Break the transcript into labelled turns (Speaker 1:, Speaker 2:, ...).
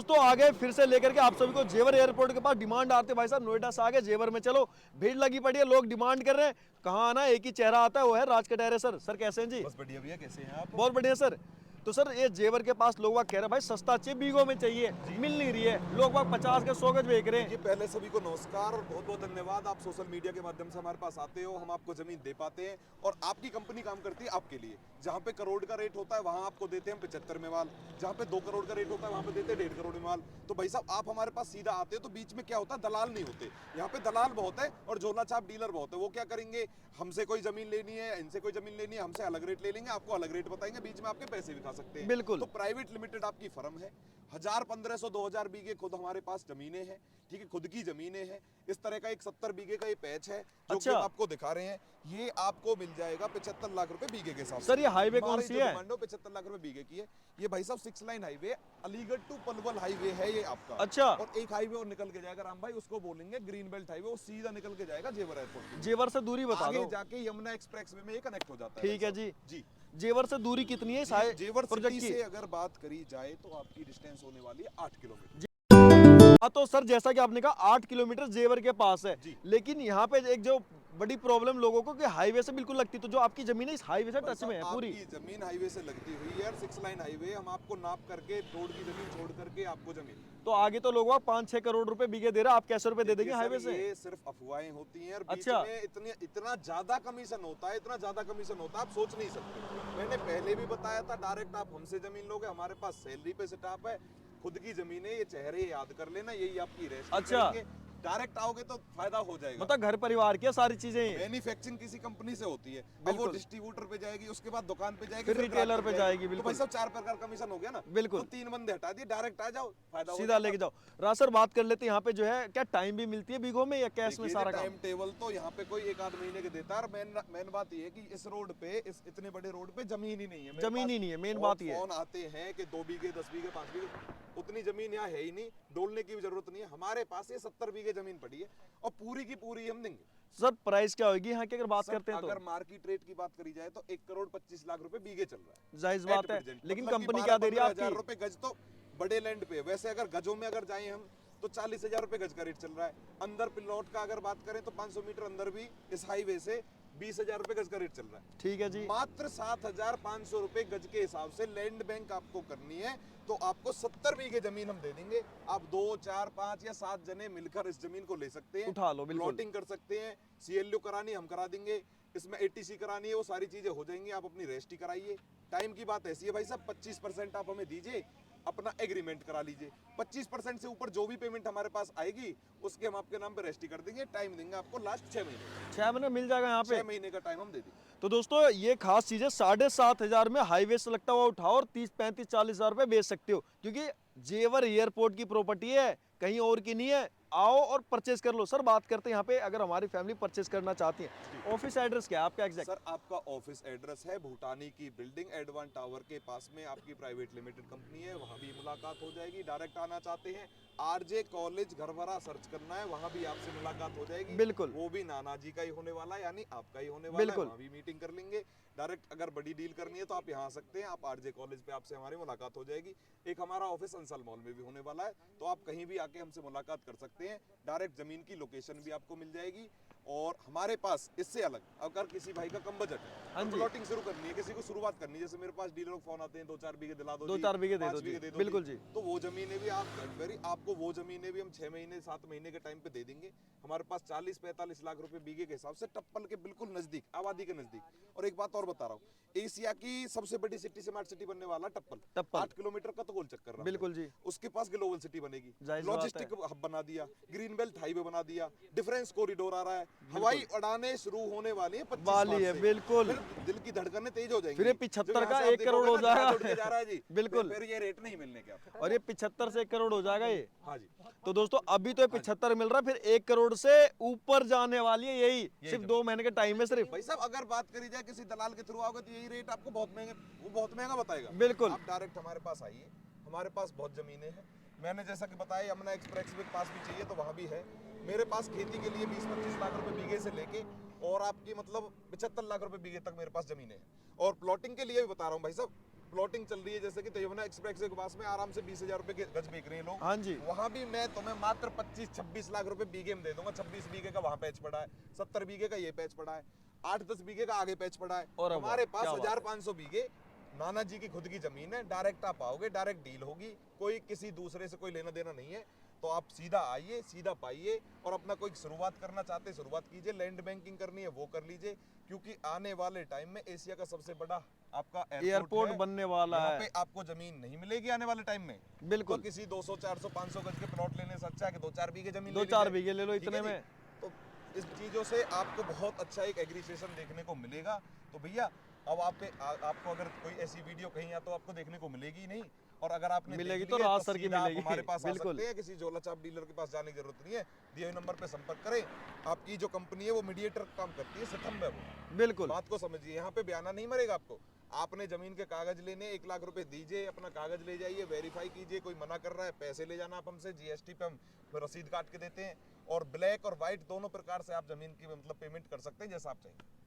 Speaker 1: दोस्तों आ गए फिर से लेकर के आप सभी को जेवर एयरपोर्ट के पास। डिमांड आते भाई साहब नोएडा से आगे जेवर में चलो, भीड़ लगी पड़ी है, लोग डिमांड कर रहे हैं। कहाँ आना, एक ही चेहरा आता है, वो है राज कटहरे सर। सर कैसे हैं जी?
Speaker 2: बस बढ़िया भैया, कैसे हैं आप?
Speaker 1: बहुत बढ़िया सर। तो सर ये जेवर के पास लोग कह रहे हैं भाई सस्ता चाहिए, बीघों में चाहिए, मिल नहीं रही है। लोग 50 गज 100 गज बेच रहे
Speaker 2: देखिए,
Speaker 1: हैं।
Speaker 2: पहले सभी को नमस्कार और बहुत बहुत धन्यवाद। आप सोशल मीडिया के माध्यम से हमारे पास आते हो, हम आपको जमीन दे पाते हैं और आपकी कंपनी काम करती है आपके लिए। जहाँ पे करोड़ का रेट होता है वहाँ आपको देते हैं हम 75 में माल, जहाँ पे 2 करोड़ का रेट होता है वहाँ पे देते हैं 1.5 करोड़ में माल। तो भाई साहब, आप हमारे पास सीधा आते हो तो बीच में क्या होता है, दलाल नहीं होते। यहाँ पे दलाल बहुत है और झोला छाप डीलर बहुत है। वो क्या करेंगे, हमसे कोई जमीन लेनी है, इनसे कोई जमीन लेनी है, हमसे अलग रेट ले लेंगे, आपको अलग रेट बताएंगे, बीच में आपके पैसे भी खा सकते हैं।
Speaker 1: बिल्कुल।
Speaker 2: तो प्राइवेट लिमिटेड आपकी फर्म है। 1000, 1500, 2000 बीघे खुद हमारे पास जमीनें हैं, ठीक है, खुद की जमीनें हैं। इस तरह का एक 70 बीघे का ये पैच है जो कि
Speaker 1: अच्छा।
Speaker 2: हम आपको दिखा रहे हैं। ये आपको मिल जाएगा 75 लाख रुपए बीघे के हिसाब से।
Speaker 1: सर ये हाईवे कौन सी है?
Speaker 2: डिमांड 75 लाख रुपए बीघे की है। ये भाई साहब 6 line highway, Aligarh to Palwal highway है ये आपका।
Speaker 1: अच्छा।
Speaker 2: और एक हाईवे और निकल के जाएगा राम भाई, उसको बोलेंगे ग्रीन बेल्ट हाईवे, वो सीधा निकल के जाएगा जेवर एयरपोर्ट।
Speaker 1: जेवर से दूरी बता
Speaker 2: आगे
Speaker 1: दो।
Speaker 2: जाके यमुना एक्सप्रेस वे में ये कनेक्ट हो जाता है।
Speaker 1: ठीक है जी।
Speaker 2: जी।
Speaker 1: जेवर से दूरी कितनी है इस
Speaker 2: जेवर
Speaker 1: प्रोजेक्ट
Speaker 2: सिटी
Speaker 1: की?
Speaker 2: से अगर बात करी जाए तो आपकी डिस्टेंस होने वाली है 8 किलोमीटर।
Speaker 1: हाँ तो सर जैसा कि आपने कहा 8 किलोमीटर जेवर के पास है, लेकिन यहाँ पे एक जो बड़ी प्रॉब्लम लोगों को कि हाईवे से बिल्कुल लगती, तो जो आपकी जमीन है इस हाईवे से टच में है पूरी।
Speaker 2: आपकी जमीन हाईवे से लगती हुई है यार, 6 लाइन हाईवे। हम आपको नाप करके रोड की जमीन छोड़ करके आपको जमीन।
Speaker 1: तो आगे तो लोग 5-6 करोड़ रुपए बीघे दे रहे हैं, आप कैसे रुपए दे देंगे हाईवे से?
Speaker 2: ये सिर्फ अफवाहें होती हैं और बीच
Speaker 1: अच्छा।
Speaker 2: में इतना ज्यादा कमीशन होता है, इतना ज्यादा कमीशन होता है, आप सोच नहीं सकते। मैंने पहले भी बताया था, डायरेक्ट आप हमसे जमीन लोगे, हमारे पास सैलरी पे स्टाफ है, खुद की जमीन है। ये चेहरे याद कर लेना, यही आपकी रेस्ट।
Speaker 1: अच्छा।
Speaker 2: डायरेक्ट आओगे तो फायदा हो जाएगा।
Speaker 1: मतलब घर परिवार की सारी चीजें।
Speaker 2: मैन्युफैक्चरिंग किसी कंपनी से होती है, अब वो डिस्ट्रीब्यूटर पे जाएगी, उसके बाद दुकान पे जाएगी,
Speaker 1: फिर रिटेलर पे जाएगी।
Speaker 2: तो भाई साहब 4 प्रकार कमीशन हो गया ना।
Speaker 1: बिल्कुल।
Speaker 2: तो 3 बंदे हटा दिए, डायरेक्ट आ जाओ, फायदा
Speaker 1: सीधा लेके जाओ। रासर बात कर लेते हैं यहाँ पे जो है क्या टाइम भी मिलती है बीघों में या कैश में सारा काम?
Speaker 2: टाइम टेबल तो यहाँ पे कोई 1 आध महीने के देता है। और मेन बात ये है कि इस रोड पे, इस इतने बड़े रोड पे जमीन ही नहीं है।
Speaker 1: जमीन ही नहीं है, मेन बात ये है।
Speaker 2: फोन आते हैं कि 2 बीघे, 10 बीघे, 5 बीघे, उतनी जमीन यहाँ है ही नहीं, डोलने की भी जरूरत नहीं है। हमारे पास ये 70 बीघे जमीन पड़ी है और पूरी की पूरी हम देंगे।
Speaker 1: सर प्राइस क्या होगी यहाँ की अगर बात करते हैं तो?
Speaker 2: अगर मार्केट रेट की बात करी जाए तो 1 करोड़ 25 लाख रुपए बीघे चल रहा है।
Speaker 1: जायज बात है, लेकिन
Speaker 2: मतलब
Speaker 1: कंपनी क्या दे रही है
Speaker 2: 12,000
Speaker 1: आपकी?
Speaker 2: रुपए गज तो बड़े लैंड पे। वैसे अगर गजों में अगर जाए हम तो 40,000 रुपए गज का रेट चल रहा है। अंदर प्लॉट का अगर बात करें तो 500 मीटर अंदर भी इस हाईवे से 20,000 रुपए गज का रेट चल रहा है।
Speaker 1: ठीक है जी।
Speaker 2: मात्र 7,500 रुपए गज के हिसाब से लैंड बैंक आपको करनी है तो आपको 70 बीघे जमीन हम दे देंगे। आप 2, 4, 5 या 7 जने मिलकर इस जमीन को ले सकते हैं,
Speaker 1: उठा लो, बिल्कुल।
Speaker 2: प्लॉटिंग कर सकते हैं, सीएलयू करानी हम करा देंगे, इसमें एटीसी करानी है, वो सारी चीजें हो जाएंगी। आप अपनी रजिस्ट्री कराइए। टाइम की बात ऐसी है भाई साहब, 25% आप हमें दीजिए, अपना एग्रीमेंट करा लीजिए। 25% से ऊपर जो भी पेमेंट हमारे पास आएगी उसके हम आपके नाम पे रजिस्ट्री कर देंगे। टाइम देंगे आपको लास्ट 6 महीने।
Speaker 1: 6 महीने मिल जाएगा यहाँ पे?
Speaker 2: 6 महीने का टाइम हम दे देंगे।
Speaker 1: तो दोस्तों ये खास चीज है, 7,500 में हाईवे से लगता हुआ उठाओ और 30, 35, 40 हजार रुपए बेच सकते हो, क्योंकि जेवर एयरपोर्ट की प्रॉपर्टी है, कहीं और की नहीं है। आओ और परचेज कर लो। सर बात करते हैं यहाँ पे अगर हमारी फैमिली परचेज करना चाहती है, ऑफिस एड्रेस क्या है आपका एग्जैक्ट?
Speaker 2: सर आपका ऑफिस एड्रेस है भूटानी की बिल्डिंग, एडवान टावर के पास में आपकी प्राइवेट लिमिटेड कंपनी है, वहाँ भी मुलाकात हो जाएगी। डायरेक्ट आना चाहते हैं, आरजे कॉलेज घरभरा सर्च करना है, वहाँ भी आपसे मुलाकात हो जाएगी।
Speaker 1: बिल्कुल।
Speaker 2: वो भी नाना जी का ही होने वाला है, यानी आपका ही होने वाला है, वहाँ भी मीटिंग कर लेंगे। डायरेक्ट अगर बड़ी डील करनी है तो आप यहाँ आ सकते हैं, आप आरजे कॉलेज पे आपसे हमारी मुलाकात हो जाएगी। एक हमारा ऑफिस अंसल मॉल में भी होने वाला है, तो आप कहीं भी आके हमसे मुलाकात कर सकते हैं। डायरेक्ट जमीन की लोकेशन भी आपको मिल जाएगी। और हमारे पास इससे अलग अगर किसी भाई का कम बजट है, प्लॉटिंग शुरू करनी है, किसी को शुरुआत करनी है, जैसे मेरे पास डीलर फोन आते हैं 2-4 बीघे दिला दो,
Speaker 1: 2-4 बीघे दे दो, बिल्कुल जी।
Speaker 2: तो वो जमीनें भी आपको वो जमीनें भी हम 6 महीने 7 महीने के टाइम पे दे देंगे। हमारे पास 40-45 लाख रुपए बीघे के हिसाब से टप्पल के बिल्कुल नजदीक, आबादी के नजदीक। और एक बात और बता रहा हूँ, एशिया की सबसे बड़ी सिटी, स्मार्ट सिटी बनने वाला टप्पल 8 किलोमीटर का तो गोल चक्कर रहा।
Speaker 1: बिल्कुल जी।
Speaker 2: उसके पास ग्लोबल सिटी बनेगी,
Speaker 1: जायज
Speaker 2: लॉजिस्टिक हब बना दिया, ग्रीन बेल्ट हाईवे बना दिया, डिफरेंस कॉरिडोर आ रहा है, हवाई उड़ानें शुरू होने वाली है 25 मार्च से।
Speaker 1: बिल्कुल।
Speaker 2: दिल की धड़कनें तेज हो जाएंगी।
Speaker 1: फिर ये 75 का 1 करोड़ हो जाएगा।
Speaker 2: जा रहा है जी।
Speaker 1: बिल्कुल।
Speaker 2: फिर ये रेट नहीं मिलने के आपको।
Speaker 1: और ये 75 से 1 करोड़ हो जाएगा ये।
Speaker 2: हाँ जी।
Speaker 1: तो दोस्तों अभी तो 75 मिल रहा है, फिर 1 करोड़ से ऊपर जाने वाली है, यही सिर्फ 2 महीने के टाइम में सिर्फ।
Speaker 2: भाई साहब अगर बात करी जाए किसी दलाल के थ्रू आओगे तो यही रेट आपको बहुत महंगा बताएगा।
Speaker 1: बिल्कुल।
Speaker 2: आप डायरेक्ट हमारे पास आइए, हमारे पास बहुत जमीनें हैं। मैंने जैसा कि बताया यमुना एक्सप्रेस वे के पास भी चाहिए तो वहाँ भी है। मेरे पास खेती के लिए 20-25 लाख रुपए बीघे से लेके और आपकी मतलब 75 लाख रुपए बीघे तक मेरे पास जमीनें हैं। और प्लॉटिंग के लिए भी बता रहा हूँ भाई साहब, प्लॉटिंग चल रही है, जैसे कि यमुना एक्सप्रेस के पास में आराम से 20,000 रुपए के गज बेच रहे हैं लोग।
Speaker 1: हाँ जी।
Speaker 2: वहां भी मैं तुम्हें मात्र 25-26 लाख रुपए बीघे में दे दूंगा। 26 बीघे का वहां पैच पड़ा है, 70 बीघे का ये पैच पड़ा है, 8-10 बीघे का आगे पैच पड़ा है।
Speaker 1: और
Speaker 2: हमारे पास
Speaker 1: क्या बात है।
Speaker 2: 1500 बीघे नाना जी की खुद की जमीन है। डायरेक्ट आप आओगे, डायरेक्ट डील होगी, कोई किसी दूसरे से कोई लेना देना नहीं है। तो आप सीधा आइए, सीधा पाइए, और अपना कोई शुरुआत करना चाहते शुरुआत कीजिए। लैंड बैंकिंग करनी है वो कर लीजिए, क्योंकि आने वाले टाइम में एशिया का सबसे बड़ा आपका
Speaker 1: एयरपोर्ट
Speaker 2: है।
Speaker 1: बनने वाला
Speaker 2: यहाँ
Speaker 1: है।
Speaker 2: पे आपको जमीन नहीं मिलेगी आने वाले टाइम में।
Speaker 1: बिल्कुल।
Speaker 2: तो किसी 200, 400, 500 गज के प्लॉट लेने से अच्छा है कि 2-4 बीघे जमीन ले
Speaker 1: 2-4
Speaker 2: लीजिए।
Speaker 1: बीघे ले लो
Speaker 2: ठीक है
Speaker 1: इतने
Speaker 2: जी?
Speaker 1: में।
Speaker 2: तो इस चीजों से आपको बहुत अच्छा एक एग्रीसेशन देखने को मिलेगा। तो भैया अब आपको अगर कोई ऐसी वीडियो कहीं या तो आपको देखने को मिलेगी ही नहीं, और अगर आपने
Speaker 1: मिलेगी
Speaker 2: देख
Speaker 1: तो
Speaker 2: ली है,
Speaker 1: राज सर की
Speaker 2: सीधा आप
Speaker 1: मिलेगी।
Speaker 2: हमारे पास आ
Speaker 1: बिल्कुल।
Speaker 2: सकते हैं, किसी झोला छाप डीलर के पास जाने की जरूरत नहीं है। दिए हुए नंबर पे संपर्क करें। आपकी जो कंपनी है वो मीडिएटर काम करती है, स्तंभ है वो।
Speaker 1: बिल्कुल।
Speaker 2: बात को समझिए, यहाँ पे बयाना नहीं मरेगा आपको। आपने जमीन के कागज लेने, 1 लाख रुपए दीजिए, अपना कागज ले जाइए, वेरीफाई कीजिए, कोई मना कर रहा है पैसे ले जाना आप हमसे, जीएसटी पे हम रसीद काट के देते हैं। और ब्लैक और व्हाइट दोनों प्रकार से आप जमीन की मतलब पेमेंट कर सकते हैं, जैसा आप चाहिए।